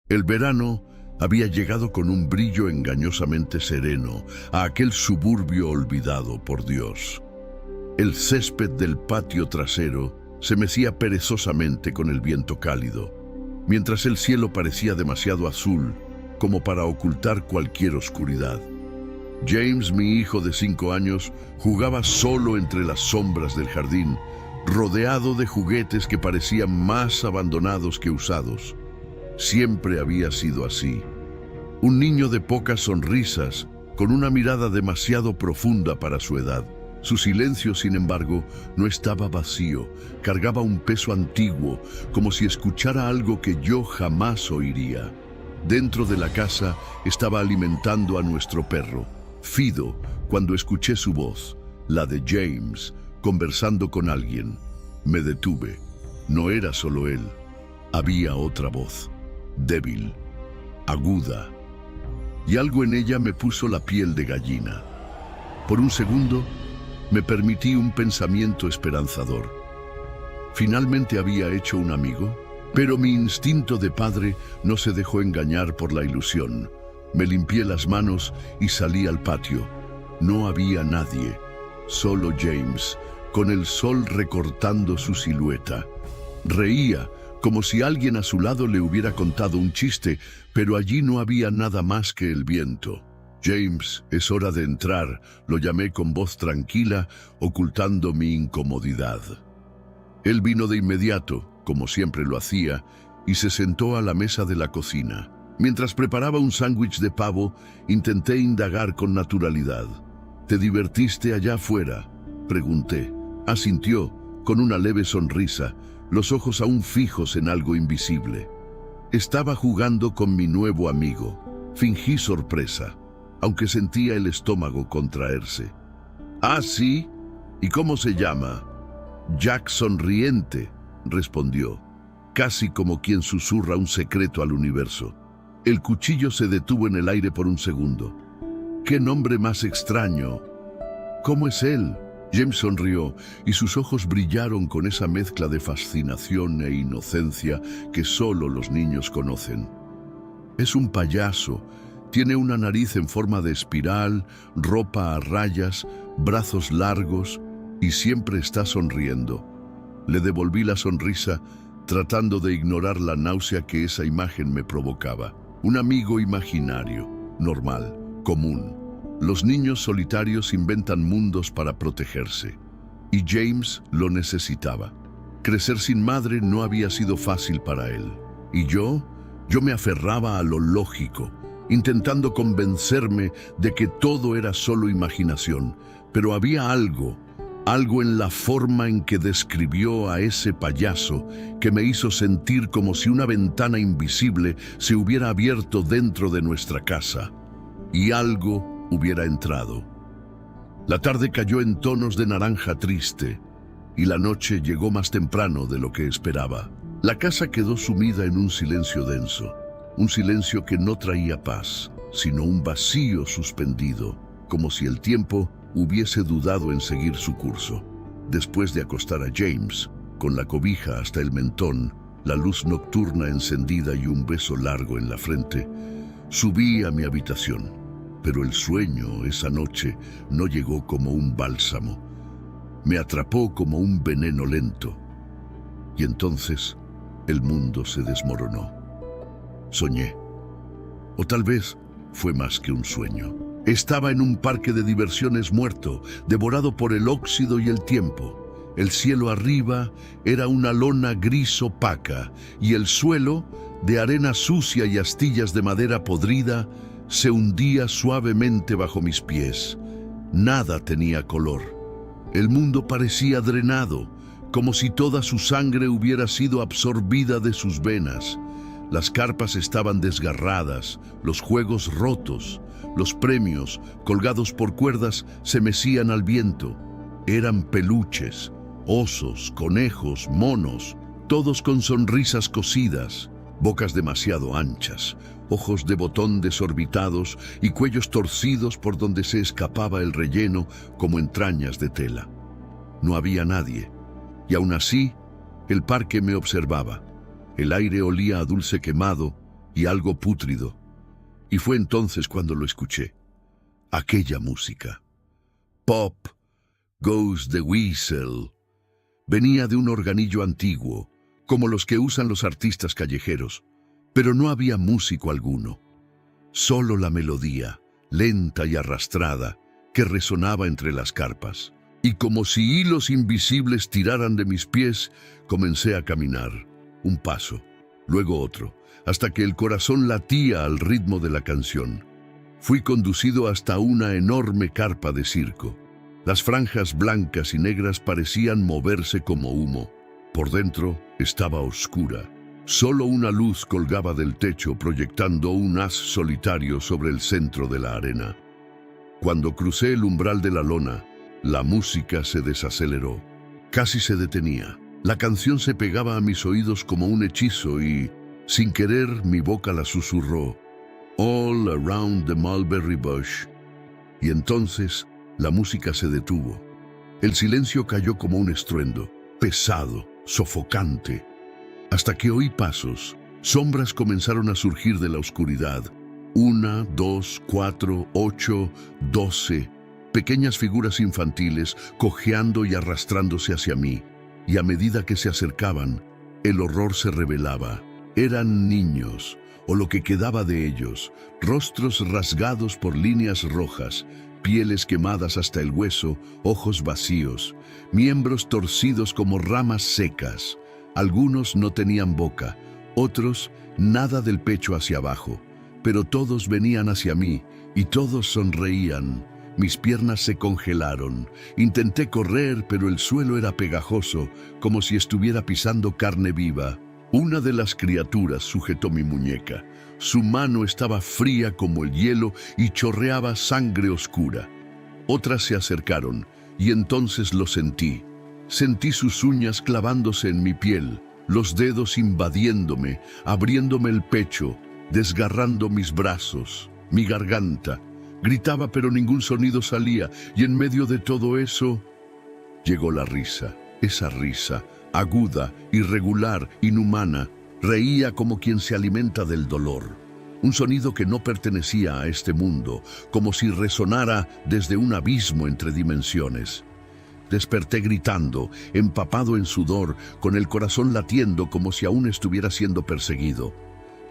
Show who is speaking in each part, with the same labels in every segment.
Speaker 1: El verano había llegado con un brillo engañosamente sereno a aquel suburbio olvidado por Dios. El césped del patio trasero se mecía perezosamente con el viento cálido, mientras el cielo parecía demasiado azul como para ocultar cualquier oscuridad. James, mi hijo de 5 años, jugaba solo entre las sombras del jardín, rodeado de juguetes que parecían más abandonados que usados. Siempre había sido así. Un niño de pocas sonrisas, con una mirada demasiado profunda para su edad. Su silencio, sin embargo, no estaba vacío, cargaba un peso antiguo, como si escuchara algo que yo jamás oiría. Dentro de la casa estaba alimentando a nuestro perro, Fido, cuando escuché su voz, la de James, conversando con alguien. Me detuve. No era solo él. Había otra voz, débil, aguda, y algo en ella me puso la piel de gallina. Por un segundo, me permití un pensamiento esperanzador. ¿Finalmente había hecho un amigo? Pero mi instinto de padre no se dejó engañar por la ilusión. Me limpié las manos y salí al patio. No había nadie, solo James, con el sol recortando su silueta. Reía, como si alguien a su lado le hubiera contado un chiste, pero allí no había nada más que el viento. James, es hora de entrar, lo llamé con voz tranquila, ocultando mi incomodidad. Él vino de inmediato, como siempre lo hacía, y se sentó a la mesa de la cocina. Mientras preparaba un sándwich de pavo, intenté indagar con naturalidad. ¿Te divertiste allá afuera?, pregunté. Asintió, con una leve sonrisa, los ojos aún fijos en algo invisible. Estaba jugando con mi nuevo amigo. Fingí sorpresa, aunque sentía el estómago contraerse. «Ah, sí. ¿Y cómo se llama?» «Jack Sonriente», respondió, casi como quien susurra un secreto al universo. El cuchillo se detuvo en el aire por un segundo. «¿Qué nombre más extraño? ¿Cómo es él?» James sonrió y sus ojos brillaron con esa mezcla de fascinación e inocencia que solo los niños conocen. «Es un payaso. Tiene una nariz en forma de espiral, ropa a rayas, brazos largos y siempre está sonriendo». Le devolví la sonrisa, tratando de ignorar la náusea que esa imagen me provocaba. Un amigo imaginario, normal, común. Los niños solitarios inventan mundos para protegerse. Y James lo necesitaba. Crecer sin madre no había sido fácil para él. Y yo me aferraba a lo lógico, intentando convencerme de que todo era solo imaginación. Pero había algo en la forma en que describió a ese payaso que me hizo sentir como si una ventana invisible se hubiera abierto dentro de nuestra casa y algo hubiera entrado. La tarde cayó en tonos de naranja triste y la noche llegó más temprano de lo que esperaba. La casa quedó sumida en un silencio denso, un silencio que no traía paz, sino un vacío suspendido, como si el tiempo hubiese dudado en seguir su curso. Después de acostar a James, con la cobija hasta el mentón, la luz nocturna encendida y un beso largo en la frente, subí a mi habitación. Pero el sueño esa noche no llegó como un bálsamo. Me atrapó como un veneno lento. Y entonces el mundo se desmoronó. Soñé. O tal vez fue más que un sueño. Estaba en un parque de diversiones muerto, devorado por el óxido y el tiempo. El cielo arriba era una lona gris opaca y el suelo, de arena sucia y astillas de madera podrida, se hundía suavemente bajo mis pies. Nada tenía color. El mundo parecía drenado, como si toda su sangre hubiera sido absorbida de sus venas. Las carpas estaban desgarradas, los juegos rotos, los premios, colgados por cuerdas, se mecían al viento. Eran peluches, osos, conejos, monos, todos con sonrisas cosidas, bocas demasiado anchas, ojos de botón desorbitados y cuellos torcidos por donde se escapaba el relleno como entrañas de tela. No había nadie, y aún así el parque me observaba. El aire olía a dulce quemado y algo pútrido. Y fue entonces cuando lo escuché. Aquella música. Pop Goes the Whistle. Venía de un organillo antiguo, como los que usan los artistas callejeros, pero no había músico alguno. Solo la melodía, lenta y arrastrada, que resonaba entre las carpas. Y como si hilos invisibles tiraran de mis pies, comencé a caminar. Un paso, luego otro, hasta que el corazón latía al ritmo de la canción. Fui conducido hasta una enorme carpa de circo. Las franjas blancas y negras parecían moverse como humo. Por dentro estaba oscura. Solo una luz colgaba del techo proyectando un haz solitario sobre el centro de la arena. Cuando crucé el umbral de la lona, la música se desaceleró. Casi se detenía. La canción se pegaba a mis oídos como un hechizo y, sin querer, mi boca la susurró. All around the mulberry bush. Y entonces la música se detuvo. El silencio cayó como un estruendo, pesado, sofocante, hasta que oí pasos. Sombras comenzaron a surgir de la oscuridad. 1, 2, 4, 8, 12. Pequeñas figuras infantiles cojeando y arrastrándose hacia mí. Y a medida que se acercaban, el horror se revelaba. Eran niños, o lo que quedaba de ellos, rostros rasgados por líneas rojas, pieles quemadas hasta el hueso, ojos vacíos, miembros torcidos como ramas secas. Algunos no tenían boca, otros nada del pecho hacia abajo, pero todos venían hacia mí y todos sonreían. Mis piernas se congelaron. Intenté correr, pero el suelo era pegajoso, como si estuviera pisando carne viva. Una de las criaturas sujetó mi muñeca. Su mano estaba fría como el hielo y chorreaba sangre oscura. Otras se acercaron, y entonces lo sentí. Sentí sus uñas clavándose en mi piel, los dedos invadiéndome, abriéndome el pecho, desgarrando mis brazos, mi garganta. Gritaba, pero ningún sonido salía, y en medio de todo eso, llegó la risa. Esa risa, aguda, irregular, inhumana, reía como quien se alimenta del dolor. Un sonido que no pertenecía a este mundo, como si resonara desde un abismo entre dimensiones. Desperté gritando, empapado en sudor, con el corazón latiendo como si aún estuviera siendo perseguido.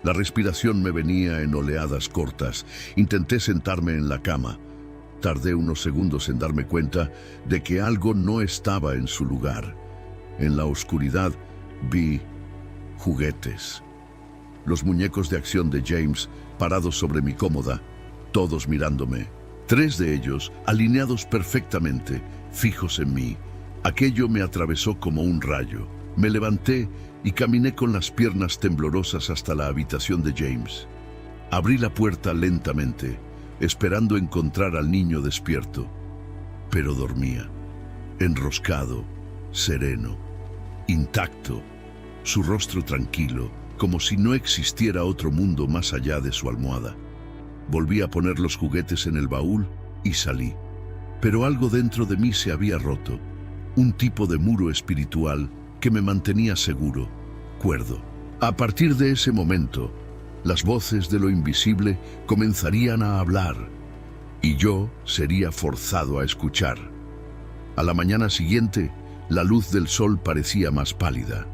Speaker 1: La respiración me venía en oleadas cortas. Intenté sentarme en la cama. Tardé unos segundos en darme cuenta de que algo no estaba en su lugar. En la oscuridad vi juguetes. Los muñecos de acción de James parados sobre mi cómoda, todos mirándome. 3 de ellos alineados perfectamente, fijos en mí. Aquello me atravesó como un rayo. Me levanté y caminé con las piernas temblorosas hasta la habitación de James. Abrí la puerta lentamente, esperando encontrar al niño despierto. Pero dormía, enroscado, sereno, intacto, su rostro tranquilo, como si no existiera otro mundo más allá de su almohada. Volví a poner los juguetes en el baúl y salí. Pero algo dentro de mí se había roto, un tipo de muro espiritual que me mantenía seguro, cuerdo. A partir de ese momento, las voces de lo invisible comenzarían a hablar y yo sería forzado a escuchar. A la mañana siguiente, la luz del sol parecía más pálida.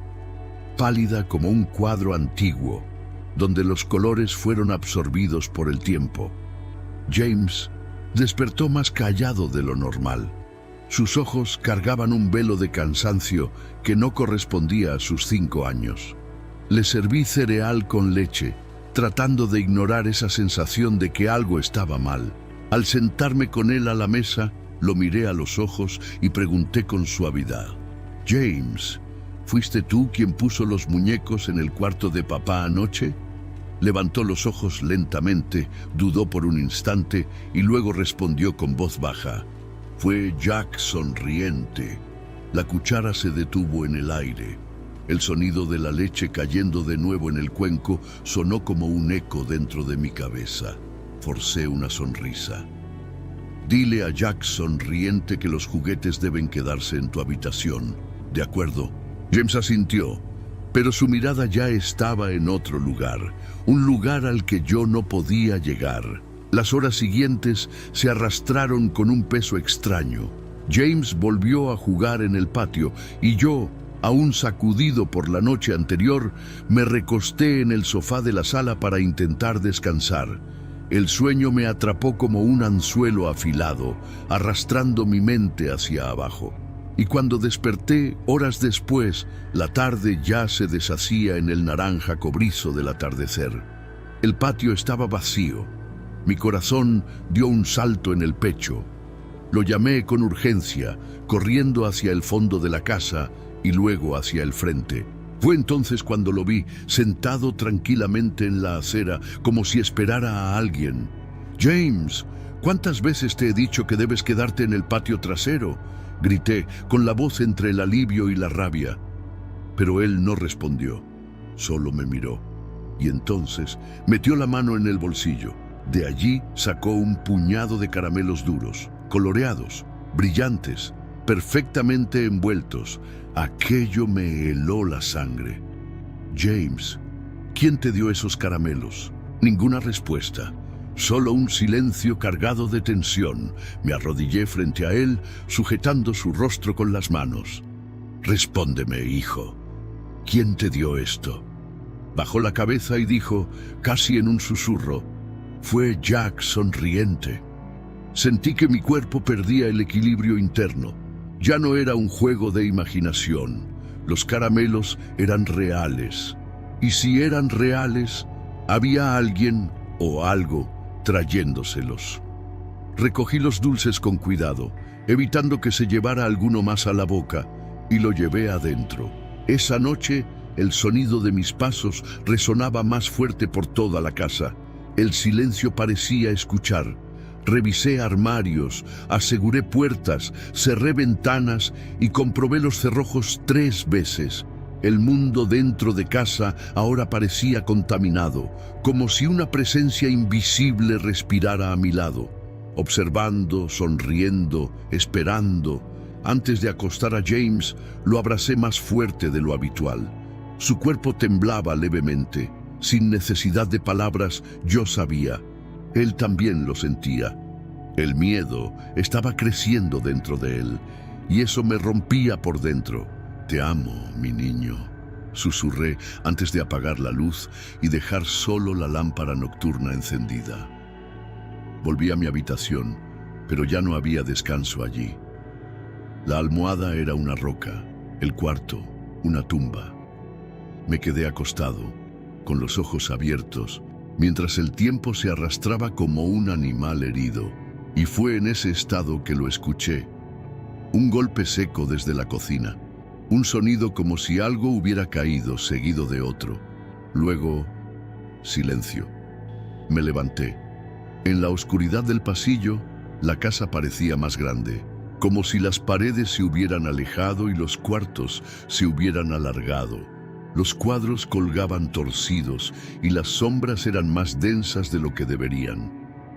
Speaker 1: Pálida como un cuadro antiguo, donde los colores fueron absorbidos por el tiempo. James despertó más callado de lo normal. Sus ojos cargaban un velo de cansancio que no correspondía a sus 5 años. Le serví cereal con leche, tratando de ignorar esa sensación de que algo estaba mal. Al sentarme con él a la mesa, lo miré a los ojos y pregunté con suavidad: «James, ¿fuiste tú quien puso los muñecos en el cuarto de papá anoche?» Levantó los ojos lentamente, dudó por un instante y luego respondió con voz baja: «Fue Jack sonriente». La cuchara se detuvo en el aire. El sonido de la leche cayendo de nuevo en el cuenco sonó como un eco dentro de mi cabeza. Forcé una sonrisa. «Dile a Jack sonriente que los juguetes deben quedarse en tu habitación». «De acuerdo». James asintió. pero su mirada ya estaba en otro lugar, un lugar al que yo no podía llegar. Las horas siguientes se arrastraron con un peso extraño. James volvió a jugar en el patio y yo, aún sacudido por la noche anterior, me recosté en el sofá de la sala para intentar descansar. El sueño me atrapó como un anzuelo afilado, arrastrando mi mente hacia abajo. Y cuando desperté, horas después, la tarde ya se deshacía en el naranja cobrizo del atardecer. El patio estaba vacío. Mi corazón dio un salto en el pecho. Lo llamé con urgencia, corriendo hacia el fondo de la casa y luego hacia el frente. Fue entonces cuando lo vi, sentado tranquilamente en la acera, como si esperara a alguien. «James, ¿cuántas veces te he dicho que debes quedarte en el patio trasero?», grité, con la voz entre el alivio y la rabia. Pero él no respondió, solo me miró. Y entonces metió la mano en el bolsillo. De allí sacó un puñado de caramelos duros, coloreados, brillantes, perfectamente envueltos. Aquello me heló la sangre. «James, ¿quién te dio esos caramelos?». Ninguna respuesta. Solo un silencio cargado de tensión. Me arrodillé frente a él, sujetando su rostro con las manos. «Respóndeme, hijo. ¿Quién te dio esto?». Bajó la cabeza y dijo, casi en un susurro, «Fue Jack sonriente». Sentí que mi cuerpo perdía el equilibrio interno. Ya no era un juego de imaginación. Los caramelos eran reales. Y si eran reales, había alguien o algo trayéndoselos. Recogí los dulces con cuidado, evitando que se llevara alguno más a la boca, y lo llevé adentro. Esa noche, el sonido de mis pasos resonaba más fuerte por toda la casa. El silencio parecía escuchar. Revisé armarios, aseguré puertas, cerré ventanas y comprobé los cerrojos 3 veces. El mundo dentro de casa ahora parecía contaminado, como si una presencia invisible respirara a mi lado, observando, sonriendo, esperando. Antes de acostar a James, lo abracé más fuerte de lo habitual. Su cuerpo temblaba levemente. Sin necesidad de palabras, yo sabía. Él también lo sentía. El miedo estaba creciendo dentro de él, y eso me rompía por dentro. «Te amo, mi niño», susurré antes de apagar la luz y dejar solo la lámpara nocturna encendida. Volví a mi habitación, pero ya no había descanso allí. La almohada era una roca, el cuarto, una tumba. Me quedé acostado, con los ojos abiertos, mientras el tiempo se arrastraba como un animal herido, y fue en ese estado que lo escuché. Un golpe seco desde la cocina, un sonido como si algo hubiera caído seguido de otro. Luego, silencio. Me levanté. En la oscuridad del pasillo, la casa parecía más grande, como si las paredes se hubieran alejado y los cuartos se hubieran alargado. Los cuadros colgaban torcidos y las sombras eran más densas de lo que deberían.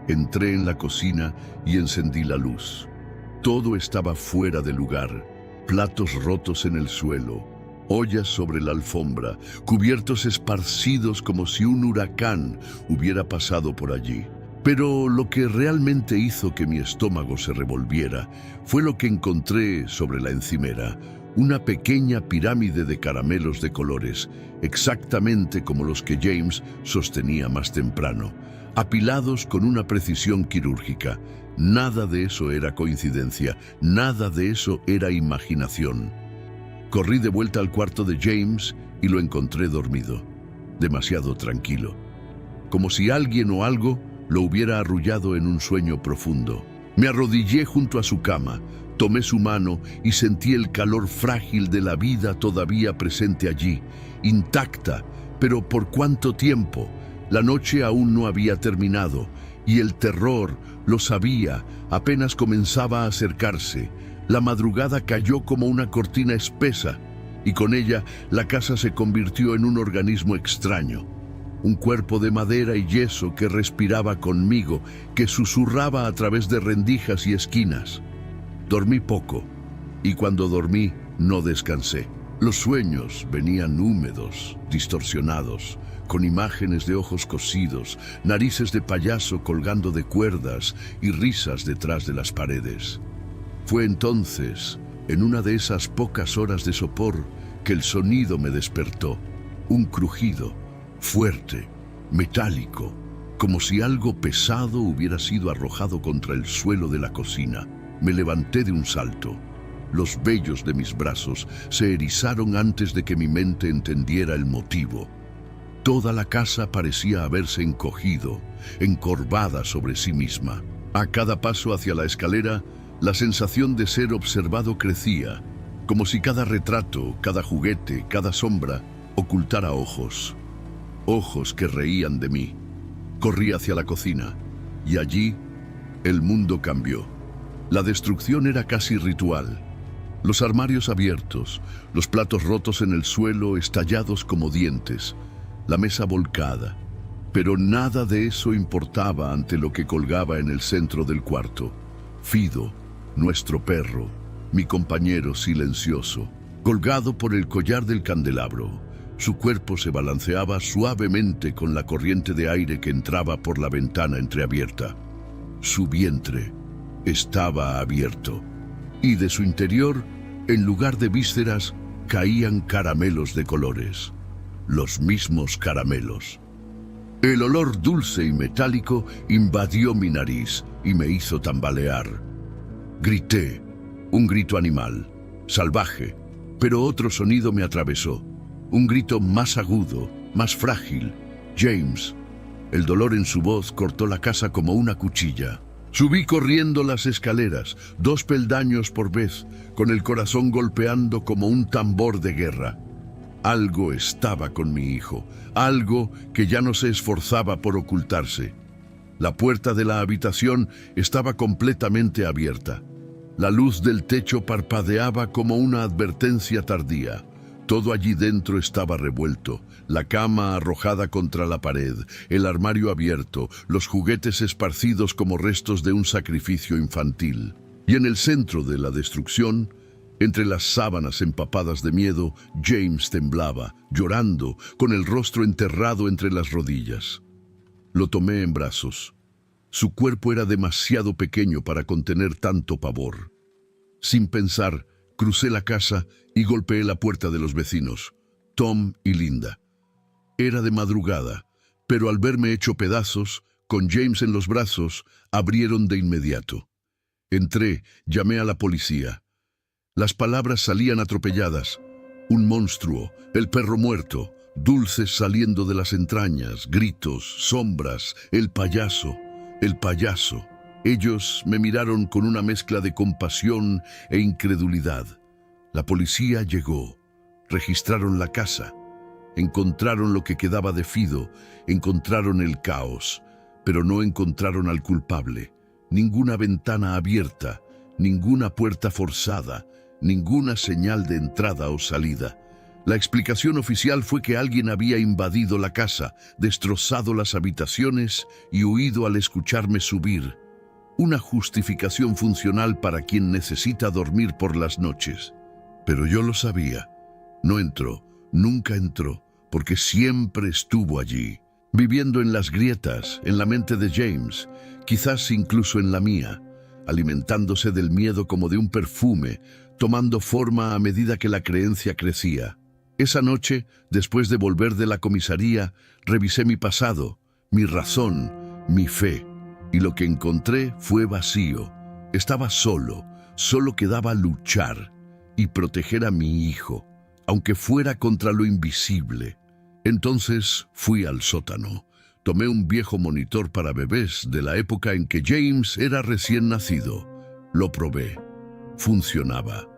Speaker 1: Entré en la cocina y encendí la luz. Todo estaba fuera de lugar. Platos rotos en el suelo, ollas sobre la alfombra, cubiertos esparcidos como si un huracán hubiera pasado por allí. Pero lo que realmente hizo que mi estómago se revolviera fue lo que encontré sobre la encimera. Una pequeña pirámide de caramelos de colores, exactamente como los que James sostenía más temprano, apilados con una precisión quirúrgica. Nada de eso era coincidencia, nada de eso era imaginación. Corrí de vuelta al cuarto de James y lo encontré dormido, demasiado tranquilo, como si alguien o algo lo hubiera arrullado en un sueño profundo. Me arrodillé junto a su cama, tomé su mano y sentí el calor frágil de la vida todavía presente allí, intacta, pero ¿por cuánto tiempo? La noche aún no había terminado y el terror, lo sabía, apenas comenzaba a acercarse. La madrugada cayó como una cortina espesa y con ella la casa se convirtió en un organismo extraño. Un cuerpo de madera y yeso que respiraba conmigo, que susurraba a través de rendijas y esquinas. Dormí poco, y cuando dormí no descansé. Los sueños venían húmedos, distorsionados, con imágenes de ojos cosidos, narices de payaso colgando de cuerdas y risas detrás de las paredes. Fue entonces, en una de esas pocas horas de sopor, que el sonido me despertó. Un crujido, fuerte, metálico, como si algo pesado hubiera sido arrojado contra el suelo de la cocina. Me levanté de un salto. Los vellos de mis brazos se erizaron antes de que mi mente entendiera el motivo. Toda la casa parecía haberse encogido, encorvada sobre sí misma. A cada paso hacia la escalera, la sensación de ser observado crecía, como si cada retrato, cada juguete, cada sombra ocultara ojos. Ojos que reían de mí. Corrí hacia la cocina, y allí el mundo cambió. La destrucción era casi ritual. Los armarios abiertos, los platos rotos en el suelo, estallados como dientes, la mesa volcada. Pero nada de eso importaba ante lo que colgaba en el centro del cuarto. Fido, nuestro perro, mi compañero silencioso, colgado por el collar del candelabro. Su cuerpo se balanceaba suavemente con la corriente de aire que entraba por la ventana entreabierta. Su vientre estaba abierto, y de su interior, en lugar de vísceras, caían caramelos de colores. Los mismos caramelos. El olor dulce y metálico invadió mi nariz y me hizo tambalear. Grité, un grito animal, salvaje, pero otro sonido me atravesó. Un grito más agudo, más frágil. James. El dolor en su voz cortó la casa como una cuchilla. Subí corriendo las escaleras, 2 peldaños por vez, con el corazón golpeando como un tambor de guerra. Algo estaba con mi hijo, algo que ya no se esforzaba por ocultarse. La puerta de la habitación estaba completamente abierta. La luz del techo parpadeaba como una advertencia tardía. Todo allí dentro estaba revuelto, la cama arrojada contra la pared, el armario abierto, los juguetes esparcidos como restos de un sacrificio infantil. Y en el centro de la destrucción, entre las sábanas empapadas de miedo, James temblaba, llorando, con el rostro enterrado entre las rodillas. Lo tomé en brazos. Su cuerpo era demasiado pequeño para contener tanto pavor. Sin pensar, crucé la casa y golpeé la puerta de los vecinos, Tom y Linda. Era de madrugada, pero al verme hecho pedazos, con James en los brazos, abrieron de inmediato. Entré, llamé a la policía. Las palabras salían atropelladas. Un monstruo, el perro muerto, dulces saliendo de las entrañas, gritos, sombras, el payaso, el payaso. Ellos me miraron con una mezcla de compasión e incredulidad. La policía llegó, registraron la casa, encontraron lo que quedaba de Fido, encontraron el caos, pero no encontraron al culpable. Ninguna ventana abierta, ninguna puerta forzada, ninguna señal de entrada o salida. La explicación oficial fue que alguien había invadido la casa, destrozado las habitaciones y huido al escucharme subir. Una justificación funcional para quien necesita dormir por las noches. Pero yo lo sabía. No entró, nunca entró, porque siempre estuvo allí, viviendo en las grietas, en la mente de James, quizás incluso en la mía, alimentándose del miedo como de un perfume, tomando forma a medida que la creencia crecía. Esa noche, después de volver de la comisaría, revisé mi pasado, mi razón, mi fe, y lo que encontré fue vacío. Estaba solo, solo quedaba luchar y proteger a mi hijo, aunque fuera contra lo invisible. Entonces fui al sótano. Tomé un viejo monitor para bebés de la época en que James era recién nacido. Lo probé. Funcionaba.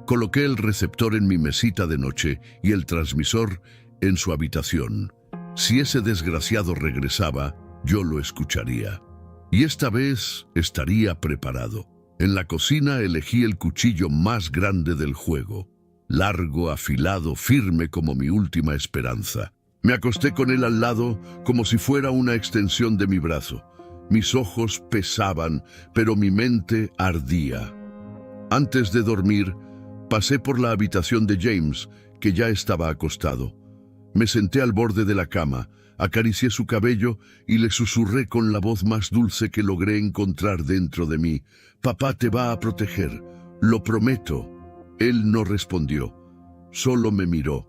Speaker 1: Coloqué el receptor en mi mesita de noche y el transmisor en su habitación. Si ese desgraciado regresaba, yo lo escucharía. Y esta vez estaría preparado. En la cocina elegí el cuchillo más grande del juego. Largo, afilado, firme como mi última esperanza. Me acosté con él al lado como si fuera una extensión de mi brazo. Mis ojos pesaban, pero mi mente ardía. Antes de dormir, pasé por la habitación de James, que ya estaba acostado. Me senté al borde de la cama, acaricié su cabello y le susurré con la voz más dulce que logré encontrar dentro de mí: «Papá te va a proteger, lo prometo». Él no respondió, solo me miró,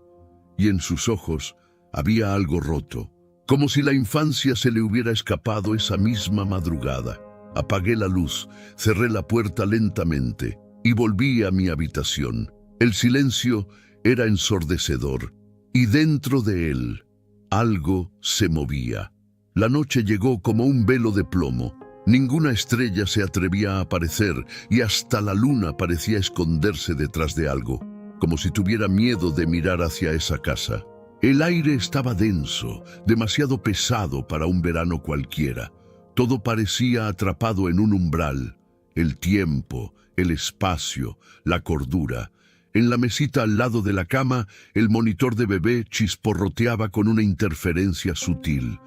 Speaker 1: y en sus ojos había algo roto, como si la infancia se le hubiera escapado esa misma madrugada. Apagué la luz, cerré la puerta lentamente y volví a mi habitación. El silencio era ensordecedor, y dentro de él algo se movía. La noche llegó como un velo de plomo. Ninguna estrella se atrevía a aparecer y hasta la luna parecía esconderse detrás de algo, como si tuviera miedo de mirar hacia esa casa. El aire estaba denso, demasiado pesado para un verano cualquiera. Todo parecía atrapado en un umbral: el tiempo, el espacio, la cordura. En la mesita al lado de la cama, el monitor de bebé chisporroteaba con una interferencia sutil.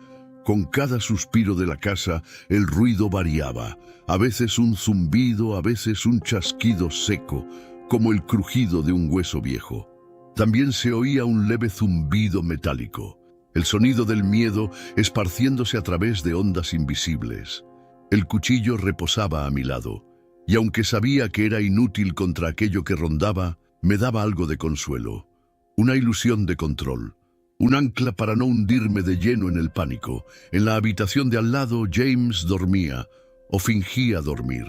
Speaker 1: Con cada suspiro de la casa, el ruido variaba, a veces un zumbido, a veces un chasquido seco, como el crujido de un hueso viejo. También se oía un leve zumbido metálico, el sonido del miedo esparciéndose a través de ondas invisibles. El cuchillo reposaba a mi lado, y aunque sabía que era inútil contra aquello que rondaba, me daba algo de consuelo, una ilusión de control. Un ancla para no hundirme de lleno en el pánico. En la habitación de al lado, James dormía, o fingía dormir.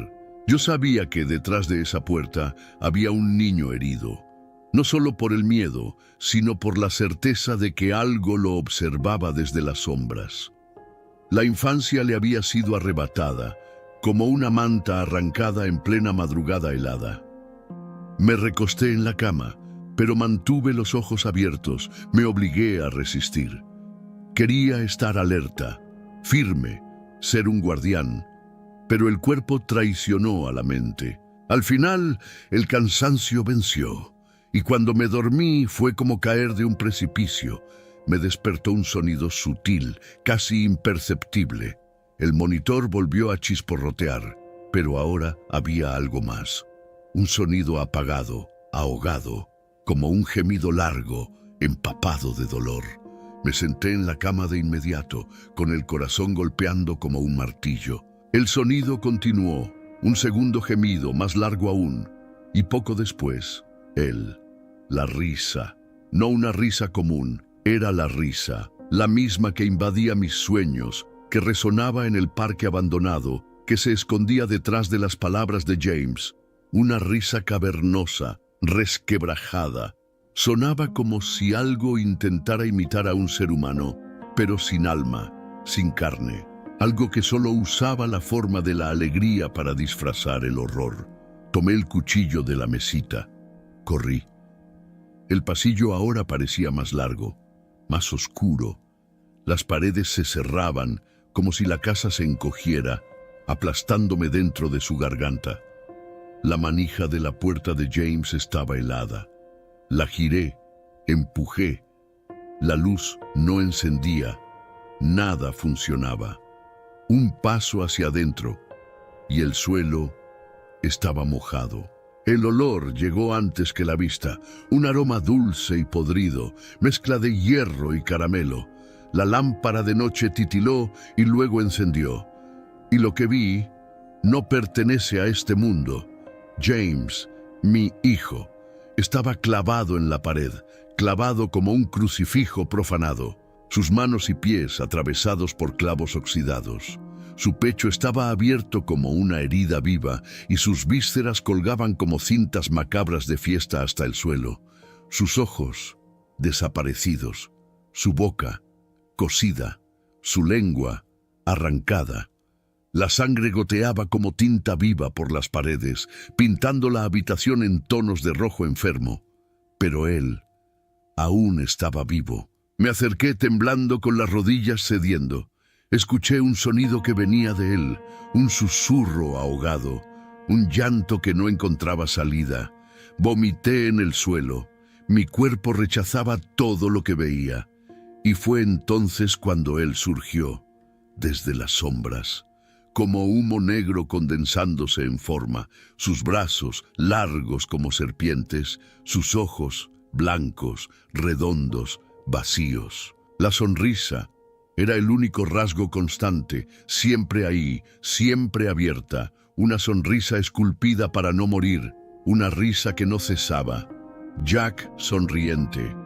Speaker 1: Yo sabía que detrás de esa puerta había un niño herido, no solo por el miedo, sino por la certeza de que algo lo observaba desde las sombras. La infancia le había sido arrebatada, como una manta arrancada en plena madrugada helada. Me recosté en la cama, pero mantuve los ojos abiertos, me obligué a resistir. Quería estar alerta, firme, ser un guardián, pero el cuerpo traicionó a la mente. Al final, el cansancio venció, y cuando me dormí fue como caer de un precipicio. Me despertó un sonido sutil, casi imperceptible. El monitor volvió a chisporrotear, pero ahora había algo más. Un sonido apagado, ahogado, como un gemido largo, empapado de dolor. Me senté en la cama de inmediato, con el corazón golpeando como un martillo. El sonido continuó, un segundo gemido, más largo aún, y poco después, la risa. No una risa común, era la risa, la misma que invadía mis sueños, que resonaba en el parque abandonado, que se escondía detrás de las palabras de James. Una risa cavernosa, resquebrajada. Sonaba como si algo intentara imitar a un ser humano, pero sin alma, sin carne. Algo que solo usaba la forma de la alegría para disfrazar el horror. Tomé el cuchillo de la mesita. Corrí. El pasillo ahora parecía más largo, más oscuro. Las paredes se cerraban, como si la casa se encogiera, aplastándome dentro de su garganta. La manija de la puerta de James estaba helada. La giré, empujé. La luz no encendía. Nada funcionaba. Un paso hacia adentro, y el suelo estaba mojado. El olor llegó antes que la vista, un aroma dulce y podrido, mezcla de hierro y caramelo. La lámpara de noche titiló y luego encendió. Y lo que vi no pertenece a este mundo. James, mi hijo, estaba clavado en la pared, clavado como un crucifijo profanado, sus manos y pies atravesados por clavos oxidados. Su pecho estaba abierto como una herida viva y sus vísceras colgaban como cintas macabras de fiesta hasta el suelo. Sus ojos, desaparecidos, su boca, cosida, su lengua, arrancada. La sangre goteaba como tinta viva por las paredes, pintando la habitación en tonos de rojo enfermo. Pero él aún estaba vivo. Me acerqué temblando, con las rodillas cediendo. Escuché un sonido que venía de él, un susurro ahogado, un llanto que no encontraba salida. Vomité en el suelo. Mi cuerpo rechazaba todo lo que veía. Y fue entonces cuando él surgió, desde las sombras, como humo negro condensándose en forma, sus brazos largos como serpientes, sus ojos blancos, redondos, vacíos. La sonrisa era el único rasgo constante, siempre ahí, siempre abierta, una sonrisa esculpida para no morir, una risa que no cesaba. Jack sonriente.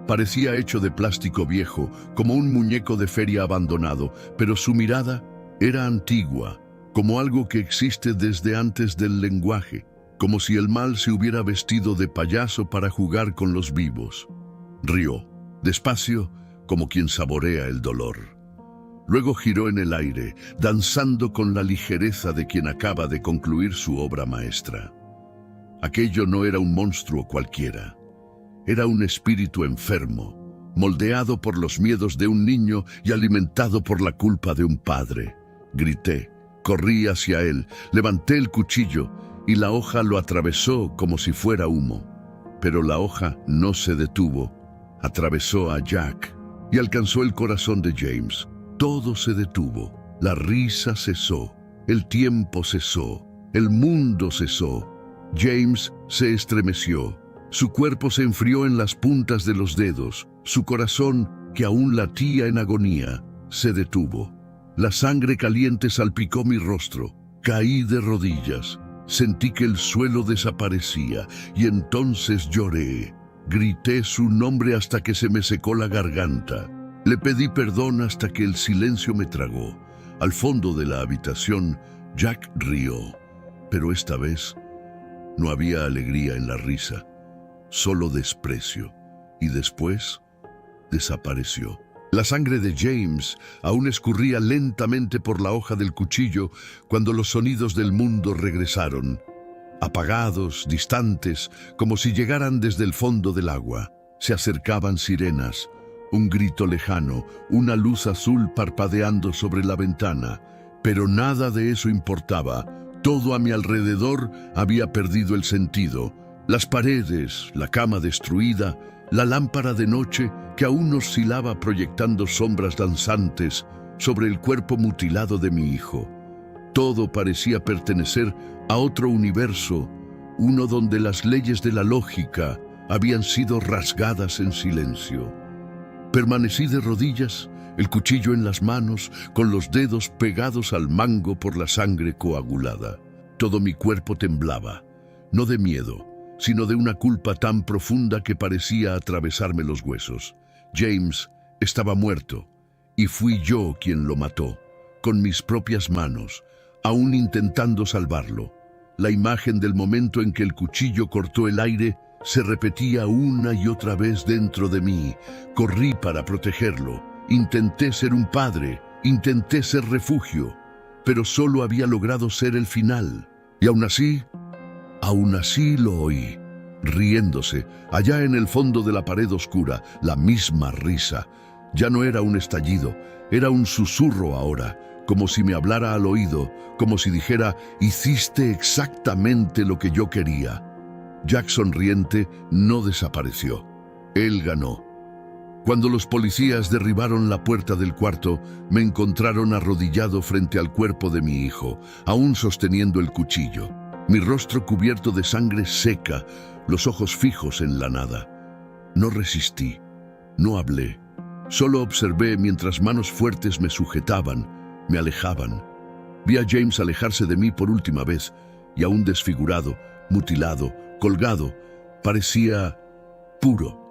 Speaker 1: Parecía hecho de plástico viejo, como un muñeco de feria abandonado, pero su mirada era antigua, como algo que existe desde antes del lenguaje, como si el mal se hubiera vestido de payaso para jugar con los vivos. Rió, despacio, como quien saborea el dolor. Luego giró en el aire, danzando con la ligereza de quien acaba de concluir su obra maestra. Aquello no era un monstruo cualquiera. Era un espíritu enfermo, moldeado por los miedos de un niño y alimentado por la culpa de un padre. Grité, corrí hacia él, levanté el cuchillo y la hoja lo atravesó como si fuera humo. Pero la hoja no se detuvo, atravesó a Jack y alcanzó el corazón de James. Todo se detuvo, la risa cesó, el tiempo cesó, el mundo cesó. James se estremeció, su cuerpo se enfrió en las puntas de los dedos, su corazón, que aún latía en agonía, se detuvo. La sangre caliente salpicó mi rostro, caí de rodillas, sentí que el suelo desaparecía y entonces lloré. Grité su nombre hasta que se me secó la garganta. Le pedí perdón hasta que el silencio me tragó. Al fondo de la habitación, Jack rió, pero esta vez no había alegría en la risa, solo desprecio, y después desapareció. La sangre de James aún escurría lentamente por la hoja del cuchillo cuando los sonidos del mundo regresaron, apagados, distantes, como si llegaran desde el fondo del agua. Se acercaban sirenas, un grito lejano, una luz azul parpadeando sobre la ventana, pero nada de eso importaba. Todo a mi alrededor había perdido el sentido. Las paredes, la cama destruida, la lámpara de noche que aún oscilaba proyectando sombras danzantes sobre el cuerpo mutilado de mi hijo. Todo parecía pertenecer a otro universo, uno donde las leyes de la lógica habían sido rasgadas en silencio. Permanecí de rodillas, el cuchillo en las manos, con los dedos pegados al mango por la sangre coagulada. Todo mi cuerpo temblaba, no de miedo, sino de una culpa tan profunda que parecía atravesarme los huesos. James estaba muerto, y fui yo quien lo mató, con mis propias manos, aún intentando salvarlo. La imagen del momento en que el cuchillo cortó el aire se repetía una y otra vez dentro de mí. Corrí para protegerlo. Intenté ser un padre, intenté ser refugio, pero solo había logrado ser el final. Y aún así lo oí, riéndose, allá en el fondo de la pared oscura, la misma risa. Ya no era un estallido, era un susurro ahora, como si me hablara al oído, como si dijera: hiciste exactamente lo que yo quería. Jack sonriente no desapareció. Él ganó. Cuando los policías derribaron la puerta del cuarto, me encontraron arrodillado frente al cuerpo de mi hijo, aún sosteniendo el cuchillo. Mi rostro cubierto de sangre seca, los ojos fijos en la nada. No resistí, no hablé. Solo observé mientras manos fuertes me sujetaban, me alejaban. Vi a James alejarse de mí por última vez, y aún desfigurado, mutilado, colgado, parecía puro,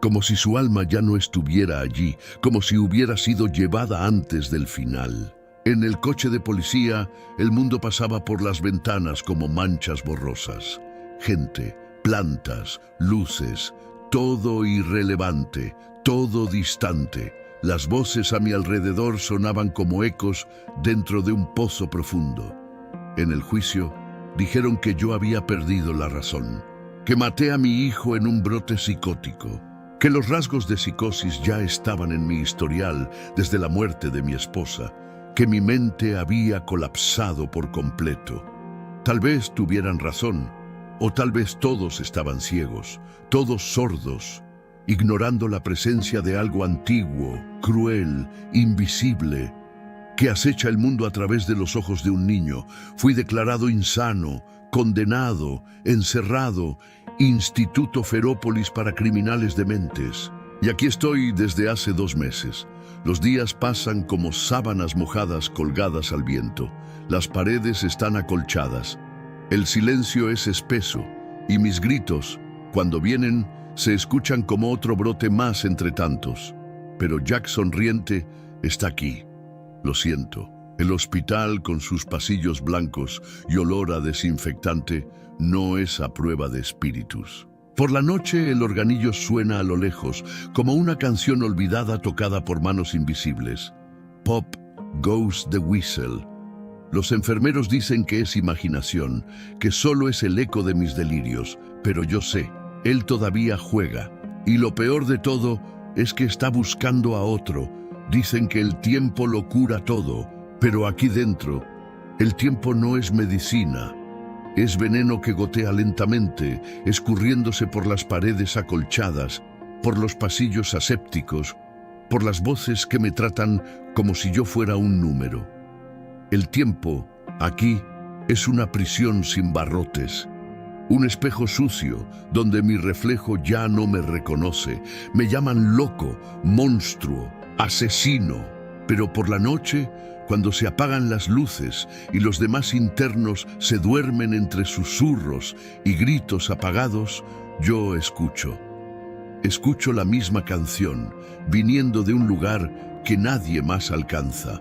Speaker 1: como si su alma ya no estuviera allí, como si hubiera sido llevada antes del final. En el coche de policía, el mundo pasaba por las ventanas como manchas borrosas. Gente, plantas, luces, todo irrelevante, todo distante. Las voces a mi alrededor sonaban como ecos dentro de un pozo profundo. En el juicio, dijeron que yo había perdido la razón, que maté a mi hijo en un brote psicótico, que los rasgos de psicosis ya estaban en mi historial desde la muerte de mi esposa, que mi mente había colapsado por completo. Tal vez tuvieran razón, o tal vez todos estaban ciegos, todos sordos, ignorando la presencia de algo antiguo, cruel, invisible, que acecha el mundo a través de los ojos de un niño. Fui declarado insano, condenado, encerrado, Instituto Ferópolis para criminales dementes. Y aquí estoy desde hace 2 meses. Los días pasan como sábanas mojadas colgadas al viento. Las paredes están acolchadas. El silencio es espeso y mis gritos, cuando vienen, se escuchan como otro brote más entre tantos. Pero Jack sonriente está aquí. Lo siento. El hospital, con sus pasillos blancos y olor a desinfectante, no es a prueba de espíritus. Por la noche el organillo suena a lo lejos, como una canción olvidada tocada por manos invisibles. Pop goes the whistle. Los enfermeros dicen que es imaginación, que solo es el eco de mis delirios, pero yo sé, él todavía juega. Y lo peor de todo es que está buscando a otro. Dicen que el tiempo lo cura todo, pero aquí dentro, el tiempo no es medicina. Es veneno que gotea lentamente, escurriéndose por las paredes acolchadas, por los pasillos asépticos, por las voces que me tratan como si yo fuera un número. El tiempo, aquí, es una prisión sin barrotes. Un espejo sucio, donde mi reflejo ya no me reconoce. Me llaman loco, monstruo, asesino. Pero por la noche, cuando se apagan las luces y los demás internos se duermen entre susurros y gritos apagados, yo escucho. Escucho la misma canción, viniendo de un lugar que nadie más alcanza.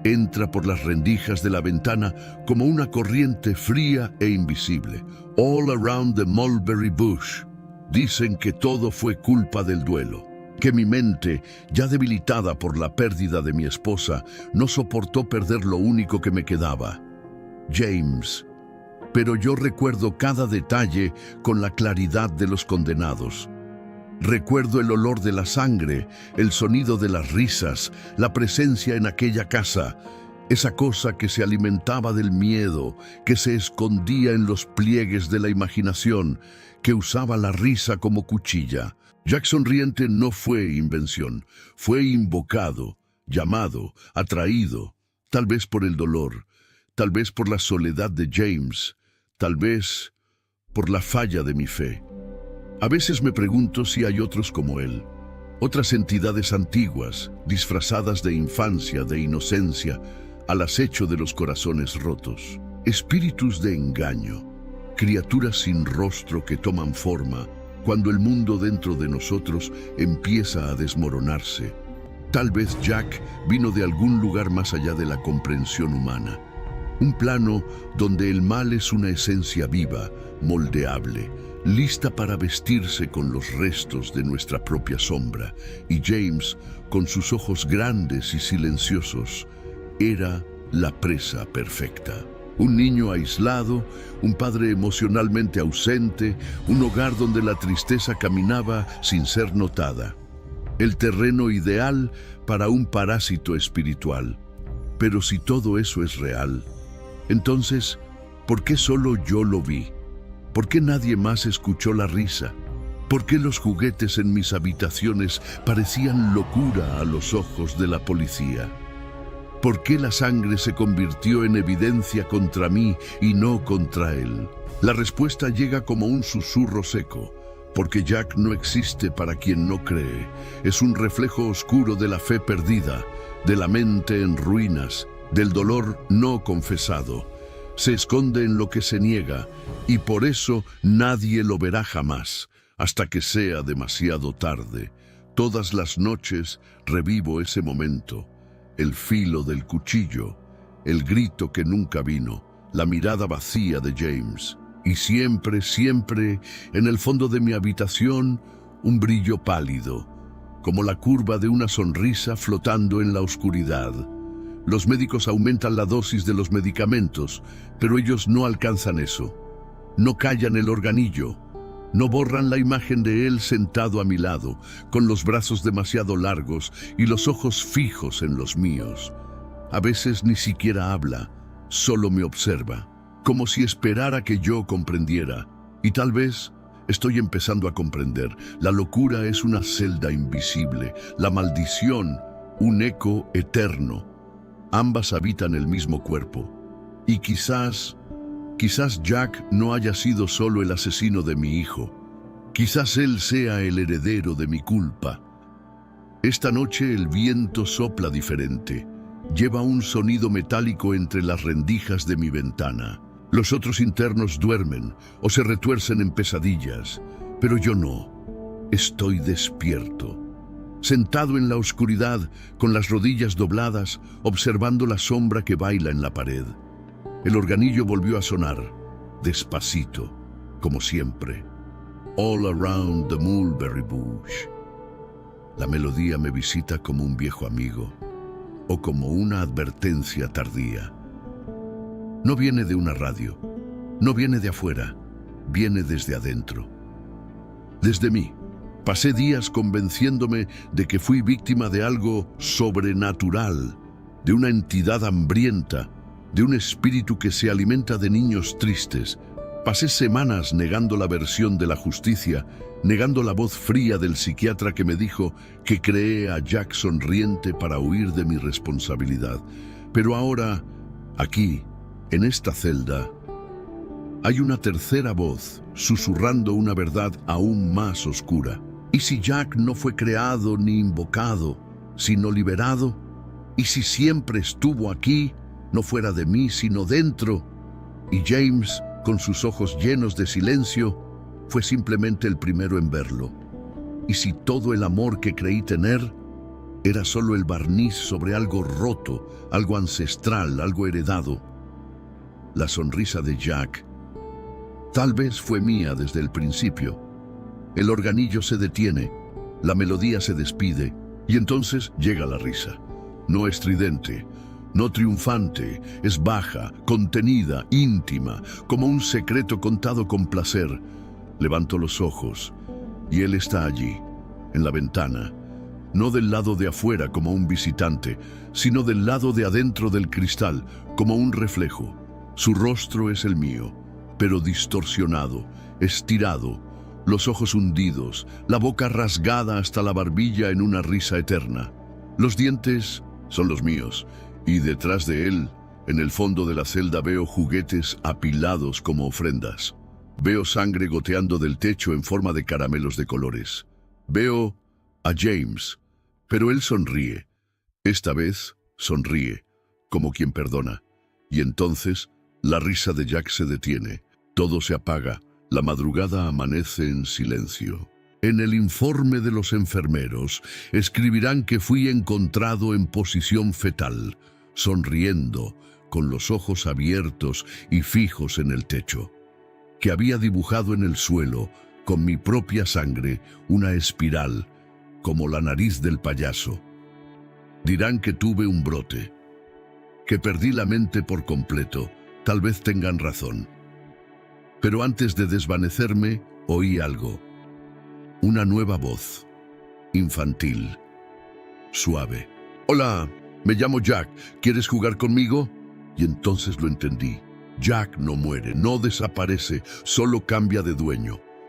Speaker 1: Entra por las rendijas de la ventana como una corriente fría e invisible. All around the mulberry bush. Dicen que todo fue culpa del duelo. Que mi mente, ya debilitada por la pérdida de mi esposa, no soportó perder lo único que me quedaba, James. Pero yo recuerdo cada detalle con la claridad de los condenados. Recuerdo el olor de la sangre, el sonido de las risas, la presencia en aquella casa, esa cosa que se alimentaba del miedo, que se escondía en los pliegues de la imaginación, que usaba la risa como cuchilla. Jack sonriente no fue invención, fue invocado, llamado, atraído, tal vez por el dolor, tal vez por la soledad de James, tal vez por la falla de mi fe. A veces me pregunto si hay otros como él, otras entidades antiguas, disfrazadas de infancia, de inocencia, al acecho de los corazones rotos. Espíritus de engaño, criaturas sin rostro que toman forma cuando el mundo dentro de nosotros empieza a desmoronarse. Tal vez Jack vino de algún lugar más allá de la comprensión humana. Un plano donde el mal es una esencia viva, moldeable, lista para vestirse con los restos de nuestra propia sombra. Y James, con sus ojos grandes y silenciosos, era la presa perfecta. Un niño aislado, un padre emocionalmente ausente, un hogar donde la tristeza caminaba sin ser notada. El terreno ideal para un parásito espiritual. Pero si todo eso es real, entonces, ¿por qué solo yo lo vi? ¿Por qué nadie más escuchó la risa? ¿Por qué los juguetes en mis habitaciones parecían locura a los ojos de la policía? ¿Por qué la sangre se convirtió en evidencia contra mí y no contra él? La respuesta llega como un susurro seco, porque Jack no existe para quien no cree. Es un reflejo oscuro de la fe perdida, de la mente en ruinas, del dolor no confesado. Se esconde en lo que se niega, y por eso nadie lo verá jamás, hasta que sea demasiado tarde. Todas las noches revivo ese momento. El filo del cuchillo, el grito que nunca vino, la mirada vacía de James. Y siempre, siempre, en el fondo de mi habitación, un brillo pálido, como la curva de una sonrisa flotando en la oscuridad. Los médicos aumentan la dosis de los medicamentos, pero ellos no alcanzan eso. No callan el organillo. No borran la imagen de él sentado a mi lado, con los brazos demasiado largos y los ojos fijos en los míos. A veces ni siquiera habla, solo me observa, como si esperara que yo comprendiera. Y tal vez estoy empezando a comprender. La locura es una celda invisible, la maldición, un eco eterno. Ambas habitan el mismo cuerpo. Y quizás Quizás Jack no haya sido solo el asesino de mi hijo. Quizás él sea el heredero de mi culpa. Esta noche el viento sopla diferente. Lleva un sonido metálico entre las rendijas de mi ventana. Los otros internos duermen o se retuercen en pesadillas, pero yo no. Estoy despierto, sentado en la oscuridad, con las rodillas dobladas, observando la sombra que baila en la pared. El organillo volvió a sonar, despacito, como siempre. All around the mulberry bush. La melodía me visita como un viejo amigo, o como una advertencia tardía. No viene de una radio, no viene de afuera, viene desde adentro. Desde mí. Pasé días convenciéndome de que fui víctima de algo sobrenatural, de una entidad hambrienta, de un espíritu que se alimenta de niños tristes. Pasé semanas negando la versión de la justicia, negando la voz fría del psiquiatra que me dijo que creé a Jack sonriente para huir de mi responsabilidad. Pero ahora, aquí, en esta celda, hay una tercera voz, susurrando una verdad aún más oscura. ¿Y si Jack no fue creado ni invocado, sino liberado? ¿Y si siempre estuvo aquí, no fuera de mí, sino dentro? Y James, con sus ojos llenos de silencio, fue simplemente el primero en verlo. ¿Y si todo el amor que creí tener era solo el barniz sobre algo roto, algo ancestral, algo heredado? La sonrisa de Jack tal vez fue mía desde el principio. El organillo se detiene, la melodía se despide y entonces llega la risa. No estridente, no triunfante, es baja, contenida, íntima, como un secreto contado con placer. Levanto los ojos y él está allí, en la ventana, no del lado de afuera como un visitante, sino del lado de adentro del cristal, como un reflejo. Su rostro es el mío, pero distorsionado, estirado, los ojos hundidos, la boca rasgada hasta la barbilla en una risa eterna. Los dientes son los míos, y detrás de él, en el fondo de la celda, veo juguetes apilados como ofrendas. Veo sangre goteando del techo en forma de caramelos de colores. Veo a James, pero él sonríe. Esta vez sonríe, como quien perdona. Y entonces la risa de Jack se detiene. Todo se apaga. La madrugada amanece en silencio. En el informe de los enfermeros escribirán que fui encontrado en posición fetal, sonriendo, con los ojos abiertos y fijos en el techo, que había dibujado en el suelo, con mi propia sangre, una espiral, como la nariz del payaso. Dirán que tuve un brote, que perdí la mente por completo. Tal vez tengan razón. Pero antes de desvanecerme, oí algo. Una nueva voz, infantil, suave. «Hola, me llamo Jack. ¿Quieres jugar conmigo?» Y entonces lo entendí. Jack no muere, no desaparece, solo cambia de dueño.